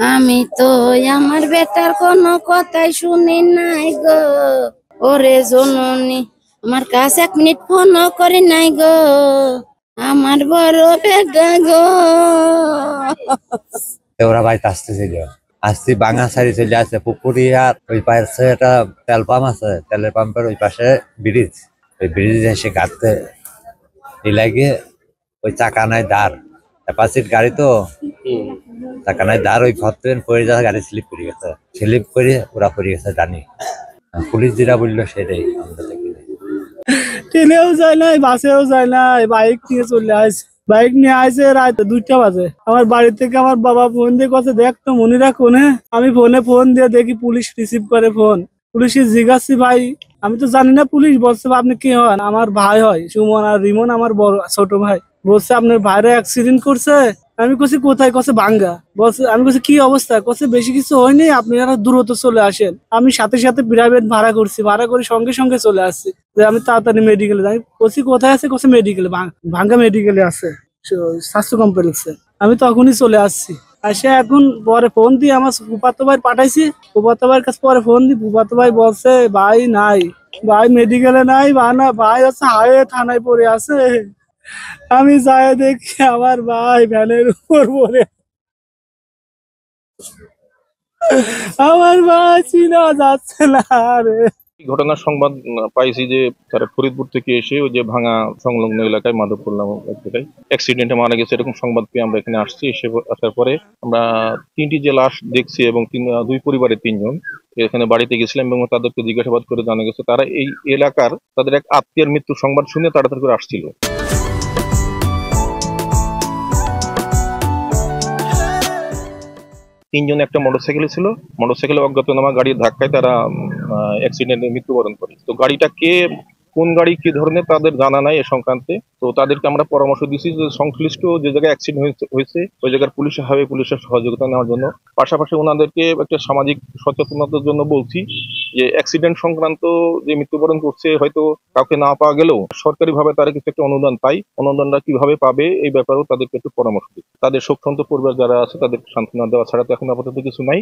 আমি তো আমার বেটার কোনো কথাই শুনি নাই গো। ওরে জননী, আমার কাছে 1 মিনিট ফোন করে নাই গো, আমার বড় বেটা গো। ওরা বাড়িতে আসতেছিল, আসছি বাঙা সারি চলে আসছে পুকুরি, আর ওই পাশে একটা তেল পাম্প আছে, তেলের পাম্পের ওই পাশে ব্রিজ, ওই ব্রিজ এসে গাড়তে লাগে। ওই চাকা নাই দাঁড়, অ্যাপাচির গাড়ি তো, চাকা নাই দাঁড়, ওই ঘর থেকে পড়ে যাওয়া, গাড়ি স্লিপ করে গেছে, স্লিপ করে ওরা পড়ে গেছে জানি। পুলিশ যেটা বললো সেটাই আমরা দেখি। ট্রেনেও যায় নাই, বাসেও যায় নাই, বাইক নিয়ে চলে আসে। বাইক নিয়ে আসে রাত 2টা বাজে। আমার বাড়ি থেকে আমার বাবা ফোন দিয়ে কথা, দেখ তো মনিরা কোনে। আমি ফোন দিয়ে দেখি পুলিশ রিসিভ করে ফোন। পুলিশে জিজ্ঞাসি, ভাই আমি তো জানি না। পুলিশ বলছে, আপনি কি হন? আমার ভাই হয় সুমন, আর রিমন আমার বড় ছোট ভাই। বলছে আপনার ভাইরা অ্যাক্সিডেন্ট করছে। আমি কছি কোথায়? কছে ভাঙ্গা। বলছে, আমি কছি কি অবস্থা? কছে বেশি কিছু হয়নি, আপনারা দ্রুত চলে আসেন। আমি সাথে সাথে প্রাইভেট ভাড়া করছি, ভাড়া করে সঙ্গে সঙ্গে চলে আসছি যে আমি তাড়াতাড়ি মেডিকেলে যাই। কছি কোথায় আছে? কছে মেডিকেলে, ভাঙ্গা মেডিকেলে আছে, স্বাস্থ্য কমপ্লেক্সে। আমি তখনই চলে আসছি। আসে এখন পরে ফোন দিয়ে আমার ফুফাতো ভাই পাঠাইছি। ফুফাতো ভাইয়ের কাছে পরে ফোন দিই, ফুফাতো ভাই বলছে ভাই নাই, ভাই মেডিকেলে নাই, ভাই হচ্ছে হাইওয়ে থানায় পড়ে আছে। আমি যাই দেখি আমার ভাই ভ্যানের উপর পড়ে, আমার ভাই চিনা যাচ্ছে না রে। ঘটনার সংবাদ পাইছি যে তারা ফরিদপুর থেকে এসে ওই যে ভাঙা সংলগ্ন এলাকায়, মাধবপুর নামক এলাকায় অ্যাক্সিডেন্টে মারা গেছে, এরকম সংবাদ পেয়ে আমরা এখানে আসছি। আসার পরে আমরা 3টি যে লাশ দেখছি এবং 2 পরিবারের 3 জন এখানে বাড়িতে গেছিলাম এবং তাদেরকে জিজ্ঞাসাবাদ করে জানা গেছে তারা এই এলাকার তাদের এক আত্মীয়ের মৃত্যুর সংবাদ শুনে তাড়াতাড়ি করে আসছিল। 3 জন একটা মোটরসাইকেলে ছিল, মোটরসাইকেলে অজ্ঞাতনামা গাড়ির ধাক্কায় তারা অ্যাক্সিডেন্টে মৃত্যুবরণ করে। তো গাড়িটা কে, কোন গাড়ি কি ধরনের তাদের জানা নাই এ সংক্রান্তে। তো তাদেরকে আমরা পরামর্শ দিচ্ছি যে সংশ্লিষ্ট যে জায়গায় অ্যাক্সিডেন্ট হয়েছে ওই জায়গার পুলিশের সহযোগিতা নেওয়ার জন্য। পাশাপাশি ওনাদেরকে একটা সামাজিক সচেতনতার জন্য বলছি যে অ্যাক্সিডেন্ট সংক্রান্ত যে মৃত্যুবরণ করছে হয়তো কাউকে না পাওয়া গেলেও সরকারিভাবে তারা কিছু একটা অনুদান পায়, অনুদানটা কিভাবে পাবে এই ব্যাপারেও তাদেরকে একটু পরামর্শ দিই। তাদের শোকসন্তপ্ত পরিবার যারা আছে তাদেরকে সান্ত্বনা দেওয়া ছাড়া তো এখন আপাতত কিছু নাই।